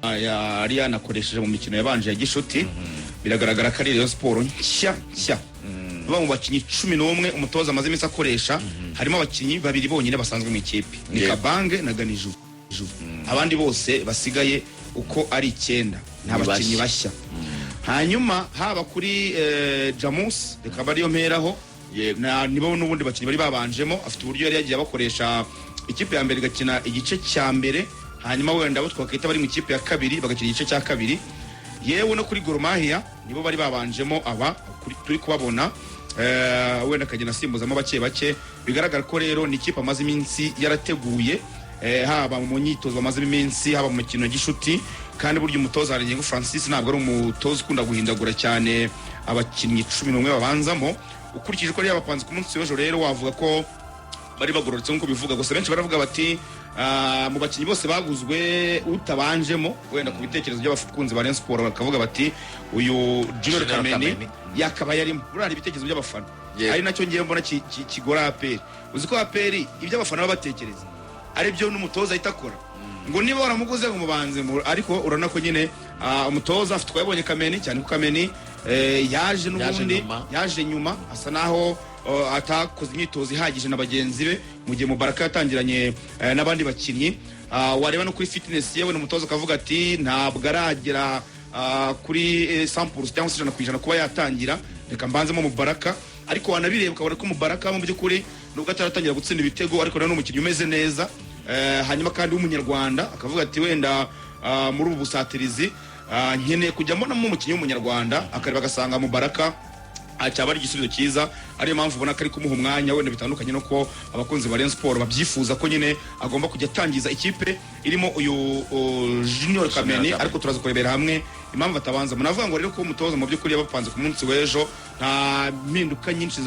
yari yanakoresheje mu mikino yabanje ya gishuti biragaragara ko ari Rayon Sport nshya mu bakinnyi 11 umutoza amaze iminsi akoresha harimo abakinnyi babiri bonyine basanzwe mu ikipe ni Kabange na Ganiju abandi bose basigaye uko ari 9 nta bakinnyi bashya hanyuma haba kuri Jamus reka ariyo mperaho nibo n'ubundi bakinnyi bari babanjemo afite uburyo yari yagiye bakoresha ikipe ya mbere gakina igice cya mbere hanyuma wenda abo twakita bari mu ikipe ya kabiri bagakina igice cya kabiri yewe no kuri Gor Mahia nibo bari babanjemo aba turi kubabona wenda kagena simbuzamo bake bigaragara ko rero ni ikipe amaze iminsi yarateguye haba mu myitozo amaze iminsi haba mu mikino gishuti kandi buryo umutoza Haringingo Francis ntabwo ari umutoza ukunda guhindagura cyane abakinnyi 11 babanzamo ukurikije ko yabapanze ku munsi w'ejo rero wavuga ko bari bagororetse nkuko bivuga gusa benshi baravuga bati mu bakinnyi bose baguzwe utabanjemo wenda ku bitekerezo by'abakunzi ba Rayon Sport bakavuga bati uyu Junior Kameni yakaba yari burari ibitekerezo by'abafana ari nacyo ngiye mbona kigora APR uzi ko APR ibyo abafana babatekereza ari byo n'umutoza itakora ngo niba waramuguze ngo mubanze ariko urana ko nyine umutoza afite twabonye Kameni cyane ko Kameni yaje n'ubundi yaje nyuma asa naho atakoze imyitozo ihagije na bagenzi be mu gihe Mubaraka yatangiranye n'abandi bakinnyi wareba no kuri fitness yewe n'umutoza akavuga ati ntabwo aragera kuri 100% cyangwa 100% kuba yatangira reka mbanzemo Mubaraka ariko wanabireba ukabona ko Mubaraka mu by'ukuri nubwo ataratangira gutsinda ibitego ariko rero n'umukinnyi umeze neza hanyuma kandi w'umunyarwanda akavuga ati wenda muri ubu busatirizi nkeneye kujya mbonamo umukinnyi w'umunyarwanda akareba agasanga Mubaraka cyaba ari igisubizo cyiza ariyo mpamvu ubona ko ari kumuha umwanya wenda bitandukanye no ko abakunzi ba Rayon Sport babyifuza ko nyine agomba kujya atangiza ikipe irimo uyu Junior Kameni ariko turaza kurebera hamwe impamvu atabanza munavuga ngo rero ko umutoza mu by'ukuri yabapanze ku munsi w'ejo nta mpinduka nyinshi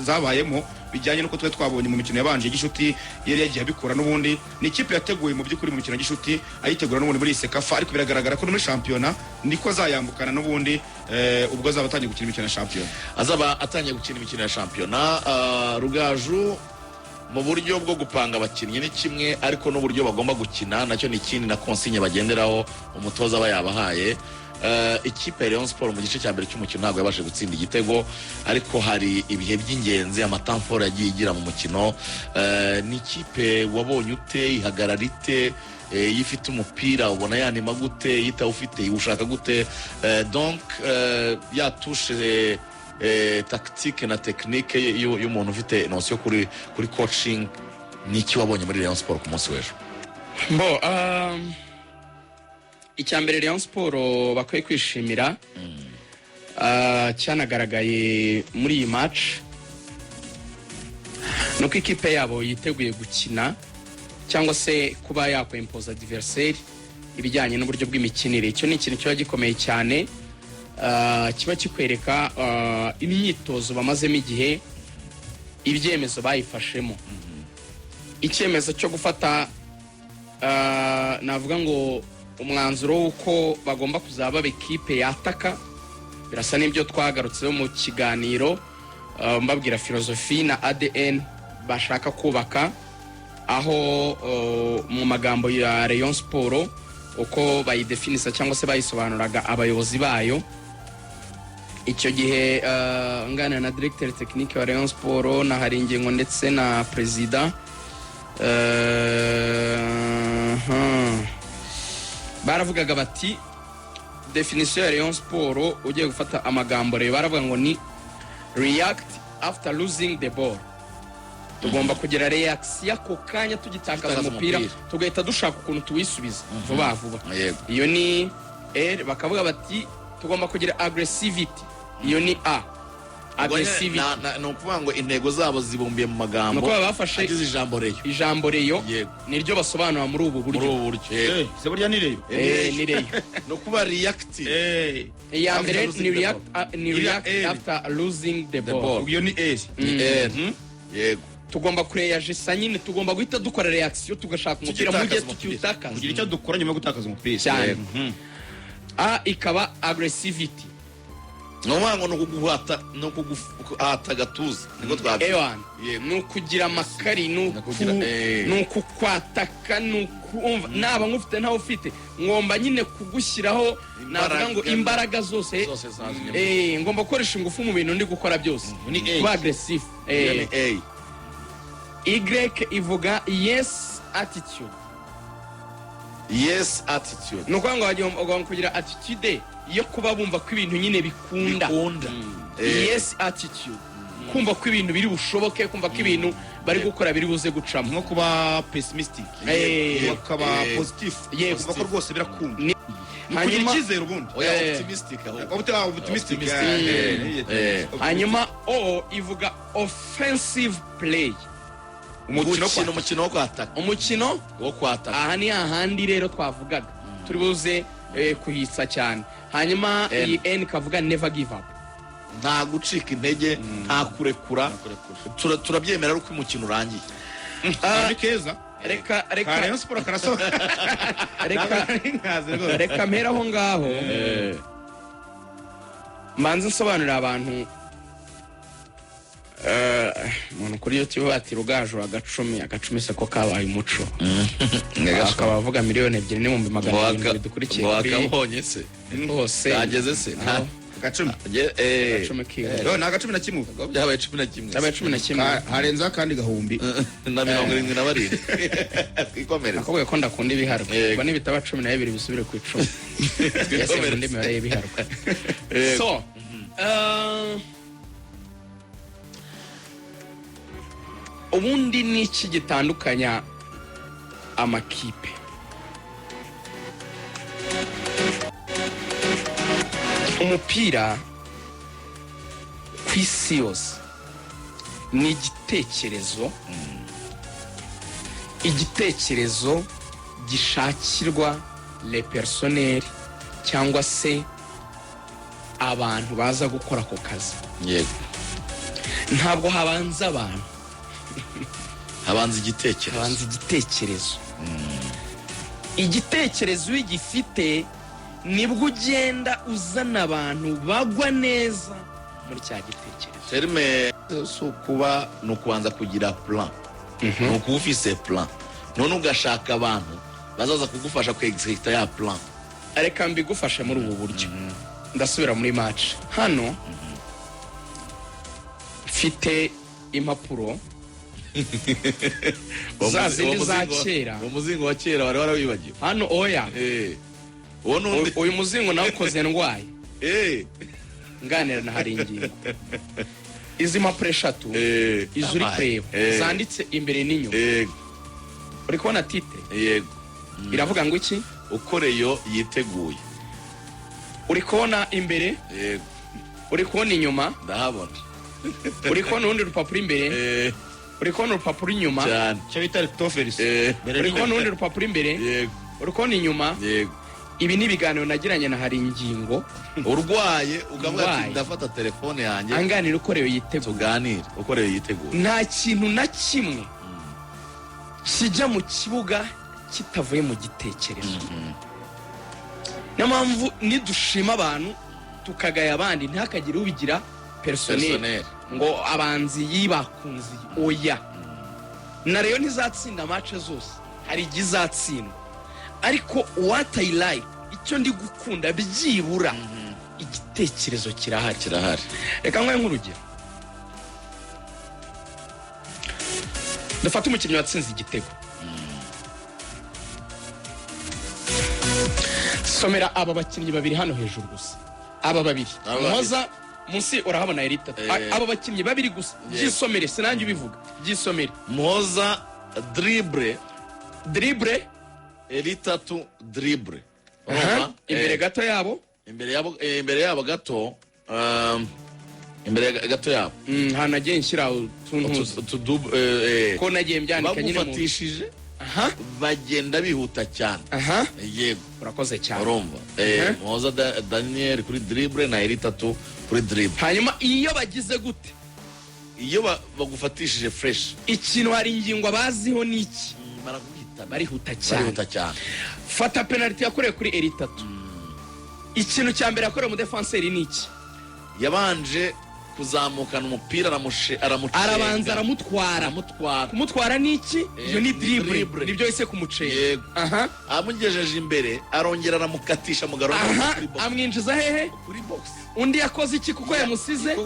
zabayemo bijyanye nuko twabonye mu mikino yabanje gishuti yari yagiye abikora n'ubundi ni ikipe yateguye mu by'ukuri mu mikino gishuti ayitegura n'ubundi muri Sekafa ariko biragaragara ko muri championnat niko azayambukana n'ubundi ubwo azaba atangiye gukina imikino ya championnat azaba atangiye gukina imikino ya championnat Rugaju mu buryo bwo gupanga abakinnyi ni kimwe ariko n'uburyo bagomba gukina nacyo ni ikindi na consigne bagenderaho umutoza aba yabahaye ikipe ya Rayon Sport mu gice cya mbere cy'umukino ntabwo yabashe gutsinda igitego ariko hari ibihe by'ingenzi amatamforo yagiye igira mu mukino ni ikipe wabonye ute ihagararite yifite umupira ubona yanima gute yitawufite ushaka gute donc yatushe tactique na technique y'umuntu ufite notion kuri coaching niki wabonye muri Rayon Sport ku munsi w'ejo icyambere Rayon Sport bakwiye kwishimira cyanagaragaye muri iyi match nuko ikipe yabo yiteguye gukina cyangwa se kuba yakwempoza adversaire ibijyanye n'uburyo bw'imikinire icyo ni ikintu kiba gikomeye cyane kiba kikwereka imyitozo bamazemo igihe ibyemezo bayifashemo icyemezo cyo gufata navuga ngo umwanzuro w'uko bagomba kuzaba ekipe yataka birasa n'ibyo twagarutseho mu kiganiro mbabwira filozofi na ADN bashaka kubaka aho mu magambo ya Rayon Sport uko bayidefinisa cyangwa se bayisobanuraga abayobozi bayo icyo gihe ngana na directeur technique wa Rayon Sport na Haringingo ndetse na president baravugaga bati definition ya Rayon Sport ugiye gufata amagambo rero baravuga ngo ni react after losing the ball tugomba kugira reaction ako kanya tugitakaza umupira tugahita dushaka ukuntu tuwisubiza vuba vuba iyo ni bakavuga bati tugomba kugira aggressivity iyo ni aggressivity no kuvuga ngo intego zabo zibumbiye mu magambo nuko bafashe ijambo reyo niryo basobanura muri ubu buryo se burya ni reyo no kuba react ya mbere ni react after losing the ball iyo ni yego tugomba kureyaje nyine tugomba guhita dukora reaction tugashaka umupira mu gihe tukiutakaza kugira icyo dukora nyuma yo gutakaza umupira ikaba aggressivity ngo no kuguhata gatuza niko twabyita ewan ni ukugira amakari ni ukukwataka ni ukumva naba nkufite ntawe ufite ngomba nyine kugushyiraho navuga ngo imbaraga zose ngomba gukoresha ingufu mu bintu ndi gukora byose kuba aggressive Y ivuga yes attitude ni ukuvuga ngo bagomba kugira attitude yo kuba bumva ko ibintu nyine bikunda yes attitude kumva ko ibintu biri bushoboke kumva ko ibintu bari gukora biri buze gucamo nko kuba pessimistic kuba positive kumva ko rwose birakunda kugira icyizere ubundi optimistic hanyuma O ivuga offensive play umukino wo kwataka aha ni ahandi rero twavugaga turi buze kuhitsa cyane hanyuma iyi N kavuga never give up nta gucika intege nta kurekura turabyemera uko umukino urangiye ni keza reka Rayon Sport karasohoka reka mpera aho ngaho mbanze nsobanurira abantu umuntu kuri YouTube bati Rugaju agacumi se ko kabaye umuco akaba avuga miliyoni 2,700,000 dukurikiye wakabonye se hose kageze se agacumi kiwe na agacumi na kimwe byabaye 11 yabaye 11 harenza kandi gahumbi na 72 twikomereza akubwiye ko ndakunda ibiharwa ngo nibitaba 12 bisubire ku 10 twikomereza ndi mibare y'ibiharwa so ubundi ni iki gitandukanya amakipe umupira ku isi yose ni igitekerezo gishakirwa le personnel cyangwa se abantu baza gukora ako kazi ntabwo habanza abantu habanza igitekerezo igitekerezo iyo gifite nibwo ugenda uzana abantu bagwa neza muri cya gitekerezo terme kuba no kubanza kugira plan no kufise plan none ugashaka abantu bazaza kugufasha ku execute ya plan areka mbigufasha muri ubu buryo ndasubira muri match hano mfite impapuro zazindi za kera umuzingo wa kera wari warawibagiwe hano oya uyu muzingo nawe ukoze ndwaye nganira na hari ingingo izi mpapuro eshatu izo uri kureba zanditse imbere n'inyuma uri kubona titre iravuga ngo iki ukoreyo yiteguye uri kubona imbere uri kubona inyuma ndahabona uri kubona urundi rupapuro imbere uri kubona urupapuro inyuma cyo bita leftovers uri kubona urundi rupapuro imbere uri kubona inyuma ibi ni ibiganiro nagiranye na hari ingingo urwaye ukavuga ati ndafata telefone yanjye anganira ukoreyo yiteguye tuganire ukoreyo yiteguye nta kintu na kimwe kijya mu kibuga kitavuye mu gitekerezo niyo mpamvu nidushima abantu tukagaya abandi ntihakagire ubigira personnel ngo abanzi yibakunzi oya na Rayon ntizatsinda match zose hari igizatsinda ariko what I like icyo ndi gukunda byibura igitekerezo kirahari reka nkwe nk'urugero dufata umukinnyi watsinze igitego somera aba bakinnyi babiri hano hejuru gusa aba babiri Muhoza munsi urahabona Elita aba bakinnyi babiri gusa byisomere sinanjye ubivuga byisomere Muhoza dribble Elita tu dribble imbere gato yabo imbere yabo gato hano nagiye nshyira utuntu ko nagiye mbyandika nyine bagufatishije bagenda bihuta cyane yego urakoze cyane urumva Muhoza Daniel kuri dribble na Elita tu kuri dribble hanyuma iyo bagize gute iyo bagufatishije fresh ikintu hari ingingo abaziho niki barihuta cyane fata penalty yakorewe kuri Elita tu ikintu cya mbere yakorewe mu defenseur ni iki yabanje kuzamukana umupira arabanza aramutwara kumutwara niki iyo ni dribble nibyo yise kumucenga yego amugejeje imbere arongera aramukatisha mugarura amwinjiza hehe kuri box undi yakoze iki kuko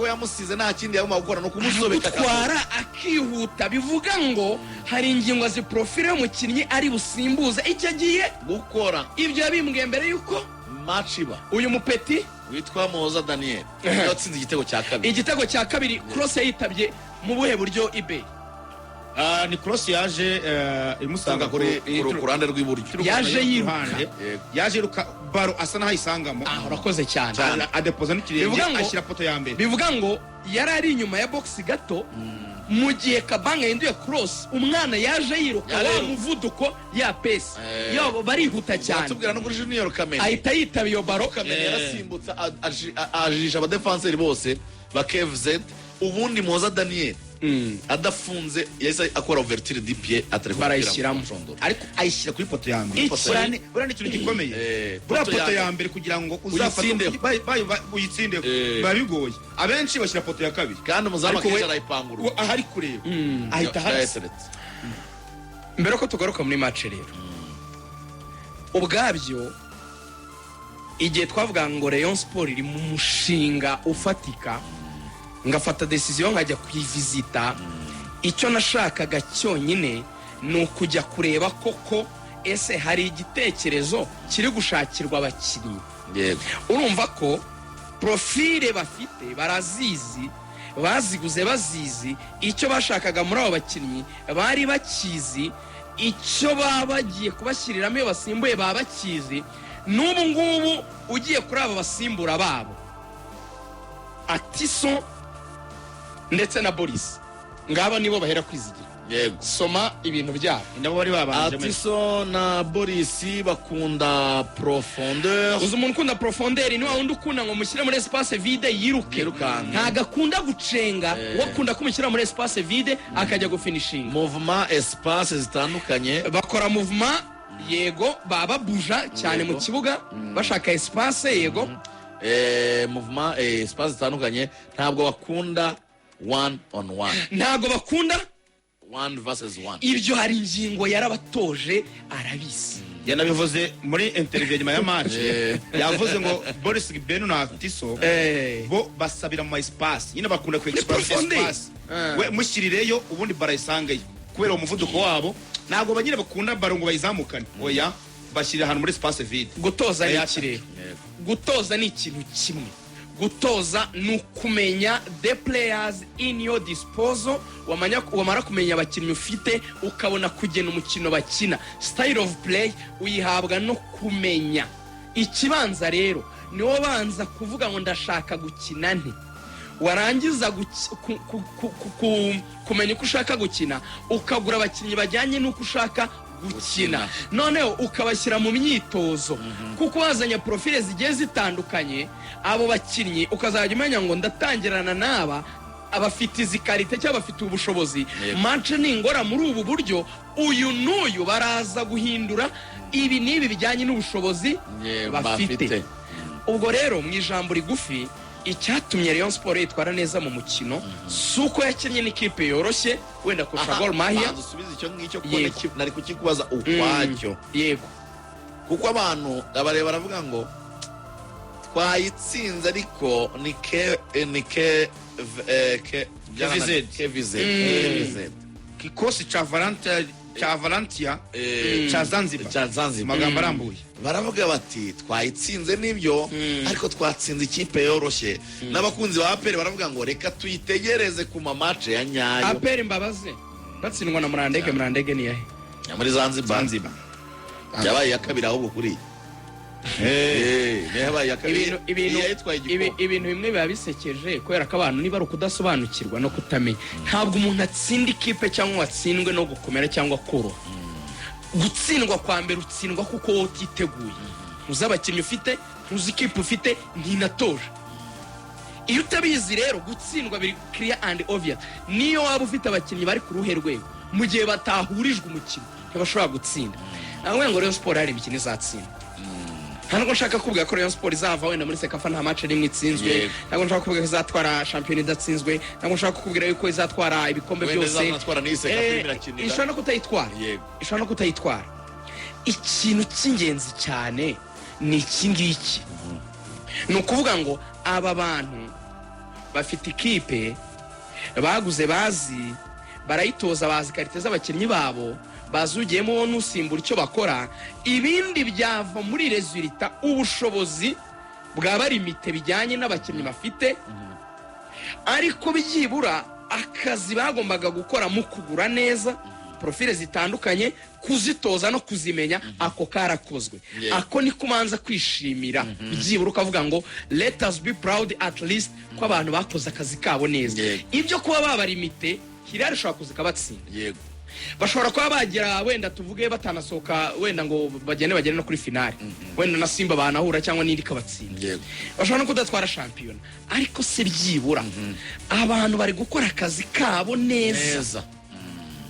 yamusize nta kindi yagomba gukora no kumusobeka kumutwara akihuta bivuga ngo hari ingingo ziprofile y'umukinnyi ari busimbuze icyo agiye gukora ibyo yabimbwiye mbere yuko match iba uyu mupeti witwa Muhoza Daniel yatsinze igitego cya kabiri cross yitabye mu buhe buryo ibe ni cross yaje imusanga ku ruhande rw'iburyo yaje yiruka yaje ruka baro asa naho ayisangamo urakoze cyane adepoza n'ikirenge ashyira poto ya mbere bivuga ngo yari ari inyuma ya box gato mu gihe Kabanga yahinduye cross umwana yaje yiruka wa muvuduko ya pesi yo barihuta cyane tubwira no kuri Junior Kamena ahita yitaba iyo baro Kamena yarasimbutse ajisha abadefenseri bose ba KVZ ubundi Muhoza Daniel adafunze yahise akora ouverture du pied barayishyiramo ariko ayishyira kuri poto ya mbere burane ikintu gikomeye buriya poto ya mbere kugira ngo uzafate uyitsinde biba bigoye abenshi bashyira poto ya kabiri kandi umuzamu akenshi arayipangura ahari kureba ahita hasi mbere ko tugaruka muri match rero ubwabyo igihe twavuga ngo Rayon Sport iri mu mushinga ufatika ngafata decision nkajya kuyivizita icyo nashakaga cyonyine ni ukujya kureba koko ese hari igitekerezo kiri gushakirwa abakinnyi urumva ko profile bafite barazizi baziguze bazizi icyo bashakaga muri abo bakinnyi bari bakizi icyo babagiye kubashyiriramo iyo basimbuye babakizi n'ubu ngubu ugiye kuri aba basimbura babo Atiso ndetse na Boris ngaba nibo bahera kwizigira yego soma ibintu byabo nabo bari babanje Atiso na Boris bakunda profondeur uzi umuntu ukunda profondeur ni wa wundi ukunda ngo mushyire muri espace vide yiruke ntago akunda gucenga wakunda kumushyira muri espace vide akajya gufinishinga movement espace zitandukanye bakora movement yego baba buja cyane mu kibuga bashaka espace yego movement espace zitandukanye ntabwo bakunda one on one ntago bakunda one versus one ibyo hari ingingo yarabatoje arabisi yanabivuze muri interview nyuma ya match yavuze ngo Boris Gibeno na Atiso bo basabira mu espace nyine bakunda ku espace we mushyirireyo ubundi barayisangayo kubera umuvuduko wabo ntago banyine bakunda baro ngo bayizamukane oya bashyira ahantu muri espace vide gutoza ni ikirere gutoza ni ikintu kimwe gutoza ni ukumenya the players in your disposal wamara kumenya abakinnyi ufite ukabona kugena umukino bakina style of play uyihabwa no kumenya ikibanza rero niwo banza kuvuga ngo ndashaka gukina nte warangiza kumenya uko ushaka gukina ukagura abakinnyi bajyanye n'uko ushaka gukina noneho ukabashyira mu myitozo kuko wazanye profile zigiye zitandukanye abo bakinnyi ukazajya umenya ngo ndatangirana n'aba abafite izi karite cyangwa bafite ubushobozi match ningora muri ubu buryo uyu n'uyu baraza guhindura ibi n'ibi bijyanye n'ubushobozi bafite ubwo rero mu ijambo rigufi icyatumye Rayon Sport yitwara neza mu mukino suko yakinnye n'ikipe yoroshye wenda kurusha Gor Mahia dusubiza icyo ngicyo ko nari kukikubaza ukwacyo yego kuko abantu abareba baravuga ngo twayitsinze ariko ni KVZ kikosi cha Valentia cha Zanzibar magambo arambuye baravuga bati twayitsinze nibyo ariko twatsinze ikipe yoroshye n'abakunzi ba APR baravuga ngo reka tuyitegereze ku mamace ya nyayo APR imbabaze batsindwa na Murandege ni yahe muri Zanzibar yabaye ya kabiri ahubwo kuri ibintu bimwe biba bisekeje kubera ko abantu niba ari ukudasobanukirwa no kutamenya ntabwo umuntu atsinda ikipe cyangwa watsindwe no gukomera cyangwa koroha gutsindwa kwa mbere utsindwa kuko wowe utiteguye ntuzi abakinnyi ufite ntuzi ikipe ufite ntinatoje iyo utabizi rero gutsindwa biri clear and obvious niyo waba ufite abakinnyi bari ku ruhe rwego mu gihe batahurijwe umukino ntibashobora gutsinda nawe ngo Rayon Sport hari imikino izatsinda ntabwo nshaka kuvuga ko Rayon Sport izava wenda muri Sekafa nta match rimwe itsinzwe, Yego. ntabwo nshaka kuvuga ko izatwara shampiyona idatsinzwe, ntabwo nshaka kukubwira yuko izatwara ibikombe Wenda byose. izanatwara n'iyi Sekafa irimo irakinira. Ishobora no kutayitwara. Yego. Ishobora no kutayitwara. Ikintu cy'ingenzi cyane ni iki ngiki. Ni ukuvuga ngo aba bantu bafite ikipe baguze bazi barayitoza bazi karite z'abakinnyi babo bazugiyemo n'usimbura icyo bakora, ibindi byava muri resulta ubushobozi bwaba limite bijyanye n'abakinnyi bafite, ariko byibura akazi bagombaga gukora mu kugura neza profile zitandukanye, kuzitoza no kuzimenya, ako karakozwe. Yeah. Ako ni kumanza kwishimira, byibura ukavuga ngo let us be proud at least ko abantu bakoze akazi kabo neza. Yeah. Ibyo kuba baba limite Hilal ishobora kuza ikabatsinda, Yego. bashobora kuba bagira wenda tuvuge batanasohoka wenda ngo bagende no kuri finale, wenda na Simba banahura cyangwa n'indi kabatsinda, Yego. bashobora no kudatwara shampiyona, ariko se byibura abantu bari gukora akazi kabo neza, Neza.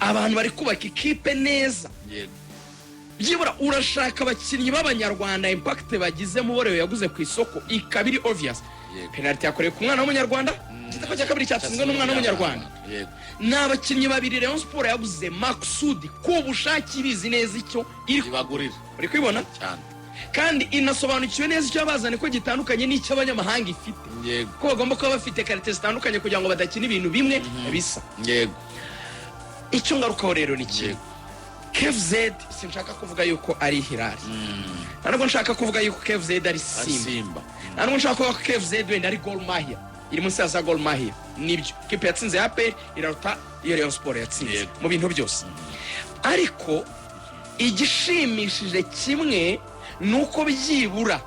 abantu bari kubaka ikipe neza. Yego. Byibura urashaka abakinnyi b'abanyarwanda impact bagize mu borero yaguze ku isoko ikabiri obvious. Yego. Penalty yakorewe ku mwana w'umunyarwanda, igitego cya kabiri cyatsinzwe n'umwana w'umunyarwanda. Yego. Ni abakinnyi babiri Rayon Sport yaguze makusudi ku bushake, ibizi neza icyo iri Ibagurira uri kwibona, cyane. kandi inasobanukiwe neza icyo bazanye ko gitandukanye n'icyo abanyamahanga ifite, Yego. ko bagomba kuba bafite karite zitandukanye kugira ngo badakina ibintu bimwe bisa. Yego. Icyo ngarukaho rero ni iki? Yego. KFZ sinshaka kuvuga yuko ari Hilal, ntabwo nshaka kuvuga yuko KFZ ari Ari Simba, Simba. ntabwo nshaka kuvuga ko KFZ wenda ari Gor Mahia, iri munsi ya za Gor Mahia. Nibyo kipe yatsinze APR iraruta iyo Rayon Sport yatsinze Yego. mu bintu byose, ariko igishimishije kimwe nuko byibura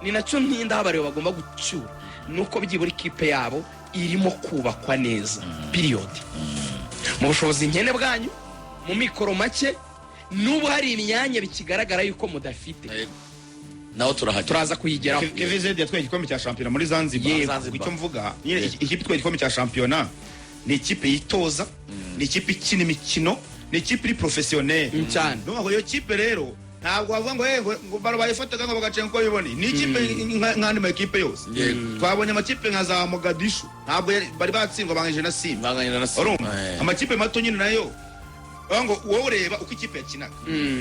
ni nacyo ntinda habareba bagomba gucyura, nuko byibura ikipe yabo irimo kubakwa neza period, mu bushobozi nkene bwanyu, mu mikoro make, n'ubu hari imyanya bikigaragara yuko mudafite, Yego. Naho turahagera. turaza kuyigeraho. KVZ yatwaye igikombe cya shampiyona muri Zanzibar. Yego. Zanzibar. Icyo mvuga nyine ikipe itwaye igikombe cya shampiyona ni ikipe yitoza, ni ikipe ikina imikino, ni ikipe iri professionnel cyane. N'ubwo iyo kipe rero ntabwo wavuga ngo baro bayifataga ngo bagacenga uko bibone, ni ikipe nk'andi ma ekipe yose. Yego. Twabonye amakipe nka za Mogadishu ntabwo bari batsindwa bangije na Simba. Banganya na Simba. Urumva amakipe mato nyine nayo ngo wowe ureba uko ikipe yakinaga,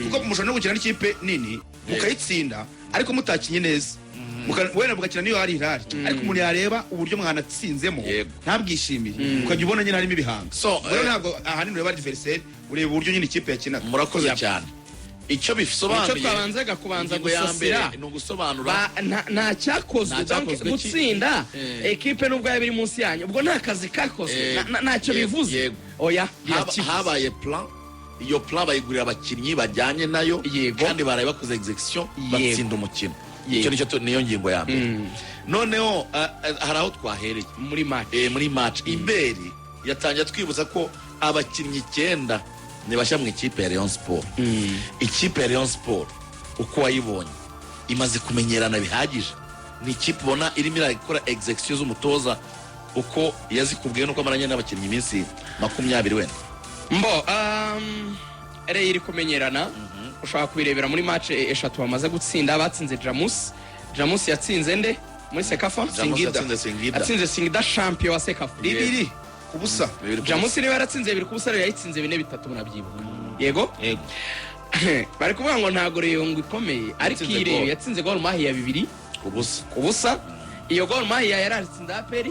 kuko mushobora no gukina n'ikipe nini mukayitsinda ariko mutakinye neza, wenda mugakina niyo hari Hilal, ariko umuntu yareba uburyo mwanatsinzemo Yego. ntabwishimire, ukajya ubona nyine harimo ibihanga. So, rero ntabwo ahanini ureba adversaire, ureba uburyo nyine ikipe yakinaga. Murakoze Yep. cyane. Icyo Icyo bisobanuye twabanzaga kubanza ingingo ya gusasira mbere ni ugusobanura nta cyakozwe, Nta cyakozwe ki? gutsinda ekipe nubwo yaba iri munsi yanyu, ubwo nta kazi kakozwe, ntacyo bivuze. Yego. Oya, habaye plan, iyo plan bayigurira abakinnyi bajyanye nayo, Yego. kandi baraye bakoze execution Yego. batsinda umukino. Yego. Icyo niyo ngingo ya mbere. Noneho hari aho twahereye muri match muri match Iberi yatangiye twibutsa ko abakinnyi 9 ni bashya mu ikipe ya Rayon Sport. Ikipe ya Rayon Sport uko wayibonye imaze kumenyerana bihagije, ni ikipe ubona irimo irakora execution z'umutoza uko yazikubwiye nuko amaranye n'abakinnyi iminsi 20 wenda. mbo ere iri kumenyerana. Ushobora kubirebera muri match eshatu bamaze gutsinda, batsinze Jamus yatsinze nde muri Sekafa, Singida. atsinze Singida champion wa Sekafa Bibiri kubusa. Jamus niwe yaratsinze 2 kubusa, rero yayitsinze 4-3 munabyibuka. Yego. Yego. Bari kuvuga ngo ntago Rayon ngo ikomeye, ariko Yatsinze ire goal. yatsinze Gor Mahia 2 kubusa kubusa. Iyo Gor Mahia yaratsinze APR,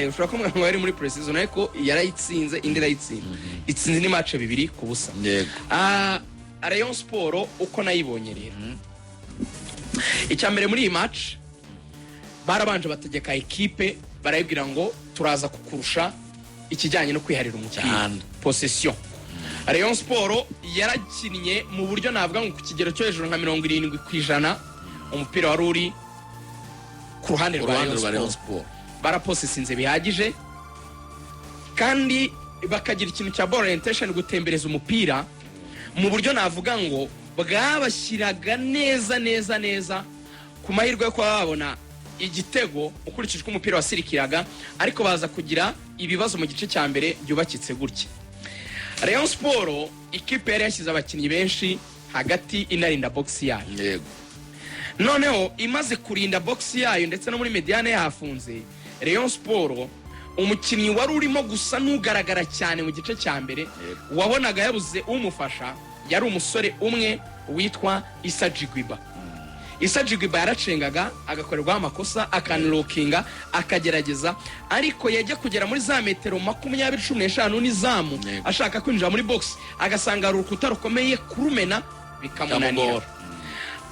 ushobora kumwe ngo yari muri pre-season ariko yarayitsinze, indi rayitsinze, itsinze ni match 2 kubusa. Yego. Rayon Sport uko nayibonye rero, icyambere muri iyi match barabanje bategeka ekipe, barayibwira ngo turaza kukurusha ikijyanye no kwiharira umukino, possession. Rayon Sport yarakinnye mu buryo navuga ngo ku kigero cyo hejuru nka 70%, umupira wari uri ku ruhande rwa Rayon Sport, baraposesinze bihagije, kandi bakagira ikintu cya ball orientation, gutembereza umupira mu buryo navuga ngo bwabashyiraga neza ku mahirwe yo kuba babona igitego ukurikije uko umupira wasirikiraga, ariko baza kugira ibibazo mu gice cya mbere byubakitse gutya. Rayon Sport ikipe yari yashyize abakinnyi benshi hagati inarinda box yayo. Yego. noneho imaze kurinda box yayo ndetse no muri mediane yahafunze Rayon Sport umukinnyi wari urimo gusa n'ugaragara cyane mu gice cya mbere wabonaga yabuze umufasha yari umusore umwe witwa Issa Jigwiba. Issa Jigwiba yaracengaga agakorerwaho amakosa akanlokinga akagerageza ariko yajya kugera muri za metero 20-15 n'izamu ashaka kwinjira muri box agasanga urukuta rukomeye kurumena bikamunanira.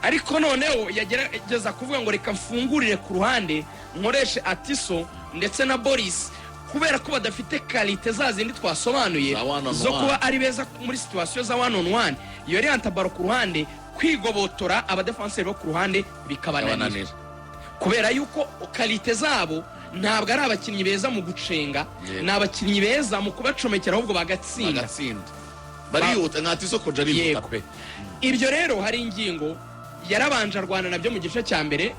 Ariko noneho yagerageza kuvuga ngo reka mfungurire ku ruhande nkoreshe Atiso ndetse na Boris kubera ko badafite qualite zazindi twasobanuye zo kuba ari beza muri situation za one on one. Yori antabaro ku ruhande kwigobotora abadefenseur bo ku ruhande bikabananira kubera yuko qualite zabo ntabwo ari abakinnyi beza mu gucenga n'abakinnyi beza mu kubacomekera ahubwo bagatsinda bariyuta nk'Atiso ko jari mutape. Ibyo rero hari ingingo yarabanje arwana nabyo mu gice cya mbere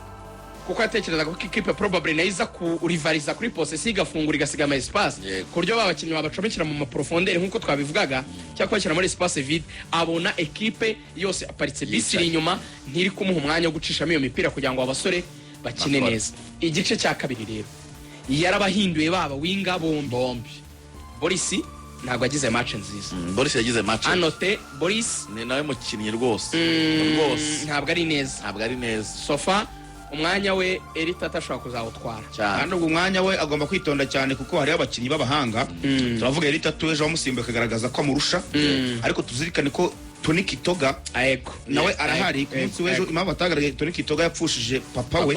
kuko yatekerezaga ko ikipe probably nayiza ku rivaliza kuri possession igafungura igasiga ama espace ku buryo babakinnyi babacomekera mu maprofondeur nkuko twabivugaga cyangwa kwakira muri espace vide abona ekipe yose aparitse bisiri inyuma ntiri kumuha umwanya wo gucishamo iyo mipira kugira ngo abasore bakine neza. Igice cya kabiri rero yarabahinduye baba winga bombi. Boris ntabwo agize match nziza. Boris yagize match anote Boris ni nawe mukinnyi rwose ntabwo ari neza Sofa umwanya we Erita atashobora kuzawutwara kandi ubwo umwanya we agomba kwitonda cyane kuko hari abakinnyi b'abahanga turavuga Erita tuweje wamusimbuye akagaragaza ko amurusha ariko tuzirikane ko Tony Kitoga nawe arahari ku munsi w'ejo impamvu atagaragaye Tony Kitoga yapfushije papa we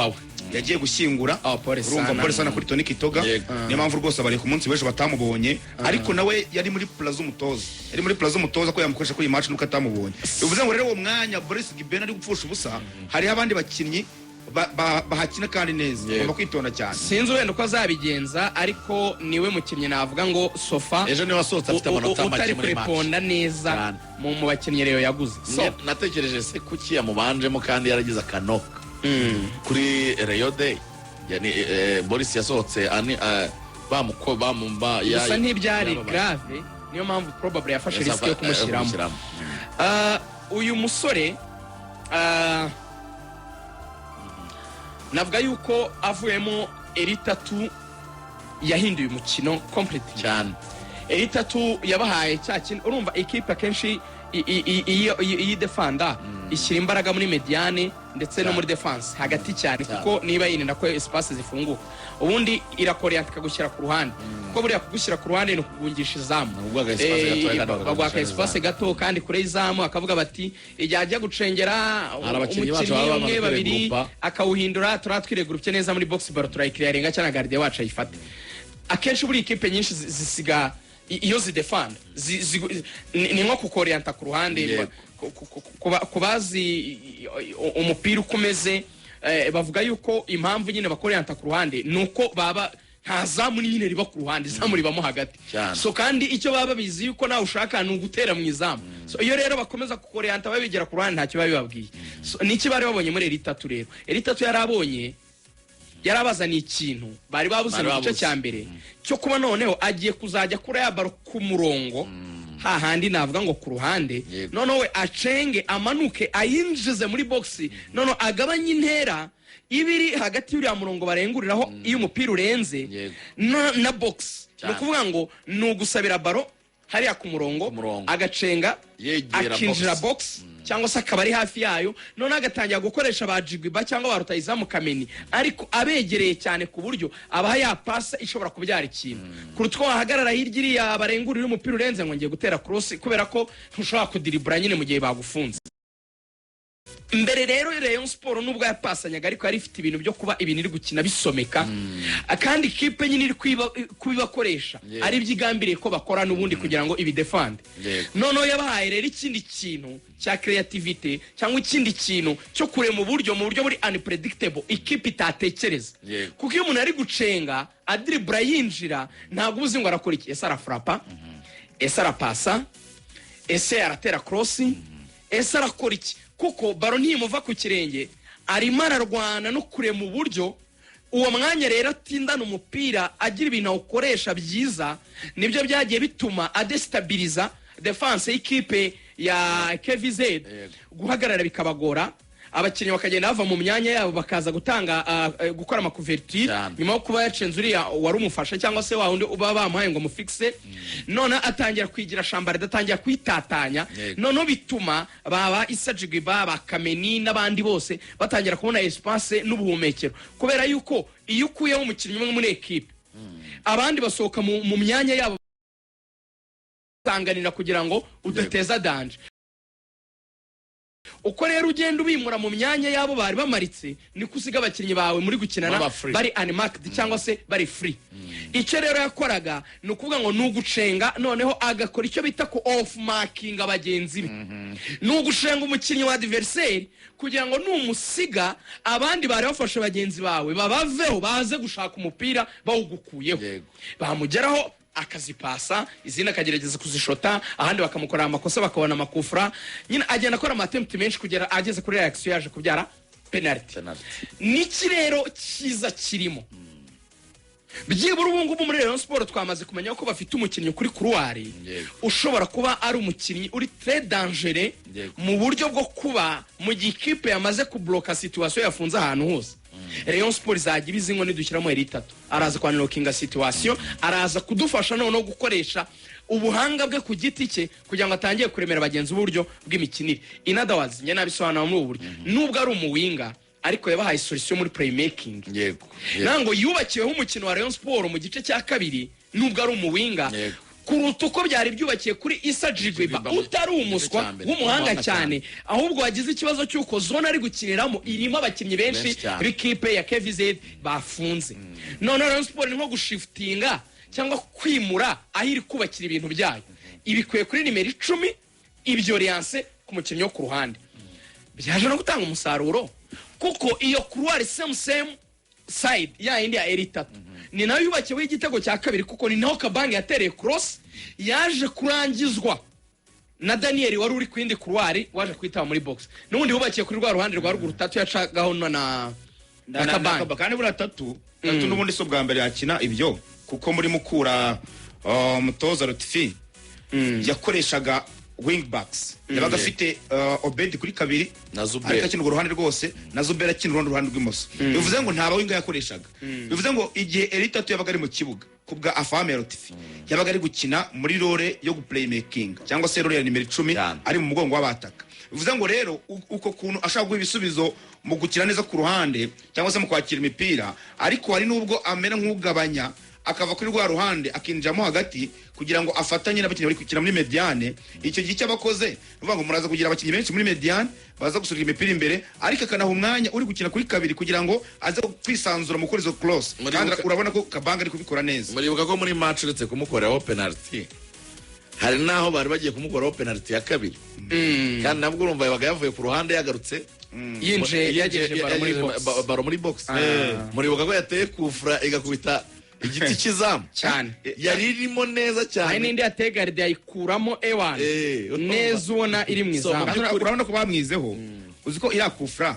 yagiye gushyingura urumva pole sana kuri Tony Kitoga niyo mpamvu rwose abari ku munsi w'ejo batamubonye ariko nawe yari muri plaza umutoza ko yamukoresha kuri match nuko atamubonye. Bivuze ngo rero uwo mwanya Boris Gibena ari gupfusha ubusa hari abandi bakinnyi bahakina kandi neza bagomba kwitonda cyane. Sinzi wenda uko azabigenza ariko niwe mukinnyi navuga ngo Sofa ejo niwe wasohotse afite amanota make muri match utari neza mu bakinnyi rero yaguze. Natekereje se kuki yamubanjemo kandi yaragize akanoka kuri Rayon Day yani Boris yasohotse bamumba gusa ntibyari grave niyo mpamvu probably yafashe risk yo kumushyiramo. Uyu musore navuga yuko avuyemo Erita 2 yahinduye umukino complete cyane. Erita 2 yabahaye cyakindi urumva equipe akenshi iyi defenda ishyira imbaraga muri mediane ndetse no muri defense hagati cyane kuko niba yirinda ko espace zifunguka ubundi irakoreyanta kagushyira ku ruhande kuko buriya kugushyira ku ruhande no kugungisha izamu bagwaka espace gato kandi kure izamu akavuga bati ijya gucengera umukinnyi umwe babiri akawuhindura turatwire groupe neza muri box bar turayikiriyarenga cyane gardien wacu ayifate. Akenshi buri equipe nyinshi zisiga iyo zidefanda ni nko kukoreyanta ku ruhande kubazi umupira ukomeze bavuga yuko impamvu nyine bakoreyanta ku ruhande nuko baba ntazamu nyine riba ku ruhande izamu ribamo hagati so kandi icyo baba bizi yuko nawe ushaka ni ugutera mu izamu so iyo rero bakomeza kukoreyanta babigera ku ruhande ntacyo babibabwiye. So niki bari babonye muri Erita 2 rero Erita 2 yarabonye yarabazaniye ikintu bari babuze mu gice cya mbere cyo kuba noneho agiye kuzajya kuri ya baro ku murongo hahandi navuga ngo ku ruhande noneho we acenge amanuke ayinjize muri box noneho agabanye intera ibiri hagati y'uriya murongo barenguriraho iyo umupira urenze na box no kuvuga ngo nugusabira baro hariya ku murongo agacenga akinjira box cyangwa se akaba ari hafi yayo none agatangira gukoresha abajigwiba cyangwa barutayizamu Kameni ariko abegereye cyane ku buryo abaha ya pasa ishobora kubyara ikintu kurutwa wahagarara hirya iriya barengurira umupira urenze ngo ngiye gutera cross kubera ko ntushobora kudiribura nyine mu gihe bagufunze. Mbere rero Rayon Sport nubwo yapasanyaga ariko yari ifite ibintu byo kuba ibintu iri gukina bisomeka kandi ikipe nyine iri kubibakoresha ari byigambiriye ko bakora nubundi kugira ngo ibidefende noneho yabahaye rero ikindi kintu cya creativity cyangwa ikindi kintu cyo kure mu buryo buri unpredictable ikipe itatekereza kuko iyo umuntu ari gucenga adribra yinjira ntabwo uzi ngo arakora iki ese arafrapa ese arapasa ese aratera cross ese arakora iki kuko baro ntimuva ku kirenge arimo ararwana no kure mu buryo uwo mwanya rero atindana umupira agira ibintu awukoresha byiza nibyo byagiye bituma adestabiliza defense y'ikipe ya KVZ guhagarara bikabagora abakinnyi bakagenda bava mu myanya yabo bakaza gutanga gukora amakuverture Cyane. nyuma yo kuba yacenze uriya wari umufasha cyangwa se wa wundi uba bamuhaye ngo mufixe none atangira kwigira shambara datangira kwitatanya Yego. noneho bituma baba Issa Jigiba bakameni n'abandi bose batangira kubona espace n'ubuhumekero kubera yuko iyo ukuyeho umukinnyi umwe muri equipe abandi basohoka mu myanya yabo tanganira kugira ngo udateza danger uko rero ugenda ubimura mu myanya yabo bari bamaritse ni kusiga abakinnyi bawe muri gukinana Baba free. bari unmarked cyangwa se bari free icyo rero yakoraga ni ukuvuga ngo nugucenga noneho agakora icyo bita ko off marking abagenzi be nugushenga umukinnyi wa adversaire kugira ngo numusiga abandi bari bafashe bagenzi bawe babaveho baze gushaka umupira bawugukuyeho Yego. bamugeraho akazipasa izindi akagerageza kuzishota ahandi bakamukorera amakosa bakabona amakufra nyine agenda akora amatempt menshi kugera ageze kuri reaction yaje kubyara penalty Penalty. niki rero cyiza kirimo byibura ubu ngubu muri Rayon Sport twamaze kumenya ko bafite umukinnyi kuri couloir Yego. ushobora kuba ari umukinnyi uri très dangereux Yego. mu buryo bwo kuba mu gikipe yamaze kubloka situation yafunze ahantu hose Rayon Sport izajya ibizi ngo nidushyiramo eri 3 araza kwanlokinga situation araza kudufasha noneho gukoresha ubuhanga bwe ku giti cye kugira ngo atangiye kuremera bagenzi uburyo bw'imikinire in other words njye nabisobanura muri ubu buryo nubwo ari umuwinga ariko yabahaye solution muri playmaking Yego. nango yubakiweho umukino wa Rayon Sport mu gice cya kabiri nubwo ari umuwinga Yego. kuruta uko byari byubakiye kuri Issa Jigiba Jigiba utari umuswa mu gice cya mbere. w'umuhanga W'umuhanga cyane ahubwo wagize ikibazo cy'uko zone ari gukiniramo irimo abakinnyi benshi Benshi cyane. b'ikipe ya KVZ bafunze none Rayon Sport ni nko gushiftinga cyangwa kwimura aho iri kubakira ibintu byayo ibikuye kuri nimero 10 ibyo Rianse ku mukinnyi wo ku ruhande byaje no gutanga umusaruro kuko iyo couloir same side ya indi ya eri 3 ni nayo yubakiyeho igitego cya kabiri kuko ni naho Kabange yatereye cross yaje kurangizwa na Daniel wari uri kwindi couloir waje kwitaba muri box nubundi bubakiye kuri rwa ruhande rwa ruguru tatu yacagaho na Kabange kandi buriya tatu n'ubundi so bwa mbere yakina ibyo kuko muri mukura mutoza Lutfi yakoreshaga wing backs yabaga afite Obed kuri kabiri Na Zuber. ariko akina uruhande rwose na Zuber akina uruhande rw'imoso bivuze ngo nta bawinga yakoreshaga bivuze ngo igihe eri 3 yabaga ari mu kibuga kubwa afame ya Lutfi yabaga ari gukina muri role yo playmaking cyangwa se role ya nimero 10 Cyane. ari mu mugongo w'abataka bivuze ngo rero uko kuntu ashaka guha ibisubizo mu gukina neza ku ruhande cyangwa se mu kwakira imipira ariko hari nubwo amena nk'ugabanya akava kuri rwa ruhande akinjamo hagati kugira ngo afatanye n'abakinnyi bari gukina muri mediane icyo gihe cyabakoze uvuga ngo muraza kugira abakinnyi benshi muri mediane baza gusurira imipira imbere ariko akanaha umwanya uri gukina kuri kabiri kugira ngo aze kwisanzura mu kuri zo cross Muri kandi buka- urabona ko Kabanga ari kubikora neza muribuka ko muri match uretse kumukoreraho penalty hari naho bari bagiye kumukoraho penalty ya kabiri kandi nabwo urumva yabaga yavuye ku ruhande yagarutse yinje yagejeje baro muri box baro muri box muribuka ko yateye kufra igakubita igiti cy'izamu cyane yari irimo neza hari cyane n'indi yateye garde ayikuramo ewan neza ubona iri mu So, izamu kandi urabona ko bamwizeho uzi ko irakufra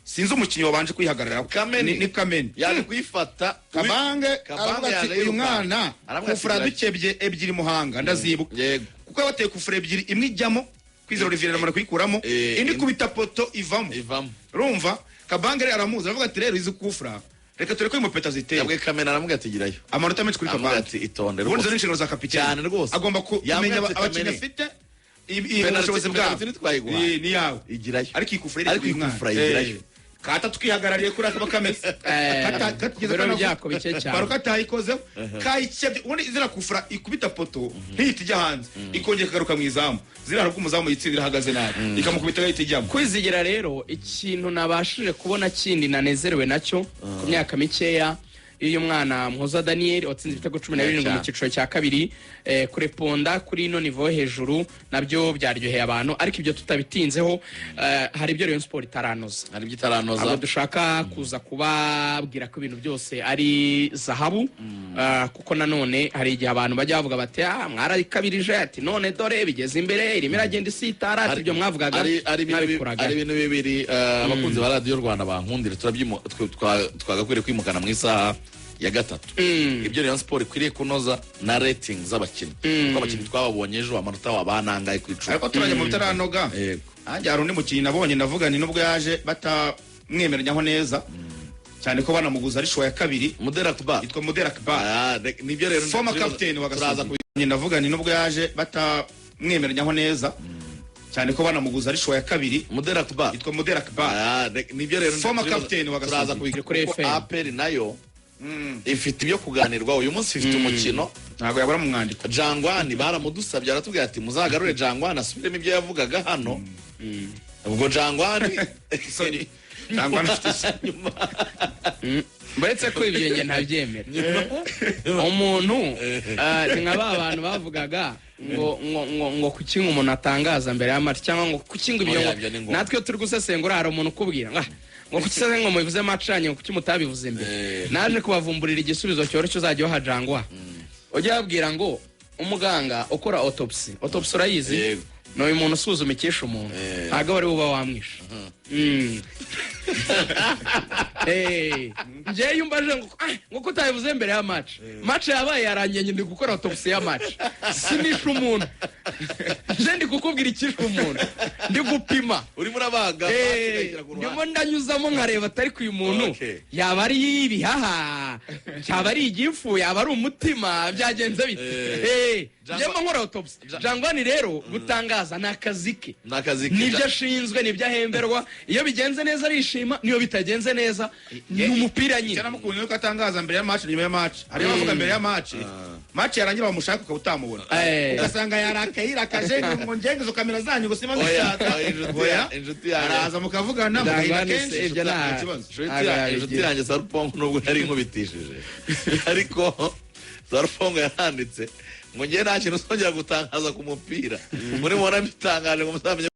sinzi umukinnyi wabanje kwihagarara Kameni. ni Kameni yaje kuyifata Kabange Kabange aravuga ati yaje uyu yirukanka. mwana Aravuga ati, kufra "Gira- dukebye ebyiri muhanga ndazibuka yego kuko yabateye kufra ebyiri imwe ijyamo kwizera Olivier ramara kuyikuramo indi kubita poto ivamo ivamo urumva Kabange rero aramuzi aravuga ati rero izi kufra reka tureke uyu mupeta ziteye yabwe kamena aramubwira ati girayo amanota menshi kuri aramubwira Kabange ati itonde ubundi izo rwose ni inshingano za kapiteni Cyane rwose. agomba kumenya Yamwatse abakinnyi Kameni. afite Penalty- ubushobozi bwabo penalty ntitwayiguha. ni yawe igirayo ariko ikufura Ariko ikufura igirayo. kata twihagarariye kuri akaba kameze ibiro byako bike cyane baro katayikozeho kayikebye ubundi izina kufura ikubita poto ntihita ijya hanze ikongera ikagaruka mu izamu ziriya nubwo umuzamu yitsindira ahagaze nabi ikamukubita gahita ijyamo kwizigira rero ikintu nabashije kubona kindi nanezerewe nacyo ku myaka mikeya iyo mwana Mhoza Daniel watsinze ibitego 17 mu cyiciro cya kabiri kureponda kuri ino niveau hejuru nabyo byaryoheye abantu ariko ibyo tutabitinzeho hari ibyo Rayon Sport itaranoza hari by'itaranoza abo dushaka kuza kubabwira ko ibintu byose ari zahabu kuko nanone hari igihe abantu bajya bavuga bati mwarabikabirije ati none dore bigeze imbere irimo iragenda isitara ati ibyo mwavugaga ari ibintu bibiri abakunzi ba radiyo Rwanda bankundire twagakwiriye kwimukana mu isaha ya gatatu ibyo Rayon Sport ikwiriye kunoza na rating z'abakinnyi kuko abakinnyi twababonye ejo amanota wabanangaye ku icumi ariko turajya mu bitaranoga nanjye hari undi mukinnyi nabonye ndavuga ni nubwo yaje batamwemeranyaho neza cyane ko banamuguza ari show ya kabiri Mudera Kuba yitwa Mudera Kuba nibyo rero former captain wa Gasogi ndavuga ni nubwo yaje batamwemeranyaho neza cyane ko banamuguza ari show ya kabiri Mudera Kuba yitwa Mudera Kuba nibyo rero former captain wa Gasogi kuri FM APR nayo ifite ibyo kuganirwa uyu munsi ifite umukino ntabwo yabura mu mwandiko Jangwani baramudusabye aratubwira ati muzagarure Jangwani asubiremo ibyo yavugaga hano ubwo Jangwani cyangwa nyuma Muretse ko ibyo nge ntabyemera umuntu ni nka ba bantu bavugaga ngo kuki umuntu atangaza mbere y'amati cyangwa ngo kuki ngo ibyo natwe turi gusesengura hari umuntu ukubwira ngo kuki se ngo mubivuze macanye ngo kuki mutabivuze mbere naje kubavumburira igisubizo cyoroshye uzajya waha Jangwa ujya babwira ngo umuganga ukora autopsy urayizi no uyu muntu usuzuma ikisha umuntu ntabwo bari buba wamwisha njyewe yumvaje ngo kutabivuze mbere ya match yabaye yarangiye ndi gukora autopsy ya match sinisha umuntu nje ndi kukubwira ikisha umuntu ndi gupima uri murabaga ndimo ndanyuzamo nkareba atari ku uyu muntu yaba ari ibihaha cyaba ari igifu yaba ari umutima byagenze bite njyemo nkora autopsy Jangwani rero gutangaza n'akazi ke nibyo ashinzwe nibyo ahemberwa iyo bigenze neza arishima niyo bitagenze neza ni umupira nyine cyane mukunda ko atangaza mbere ya match nyuma ya match hari bavuga mbere ya match yarangira bamushaka ukabutamubona ugasanga yarakayirakaje ngo ngengezo kamera zanyu ngo sima inshuti araza mukavugana mugahita kenshi inshuti yanjye Sarupongo nubwo yari inkubitishije ariko Sarupongo yaranditse ngo ngiye nta kintu usongera gutangaza ku mupira muri mubona bitangaje ngo muzamenye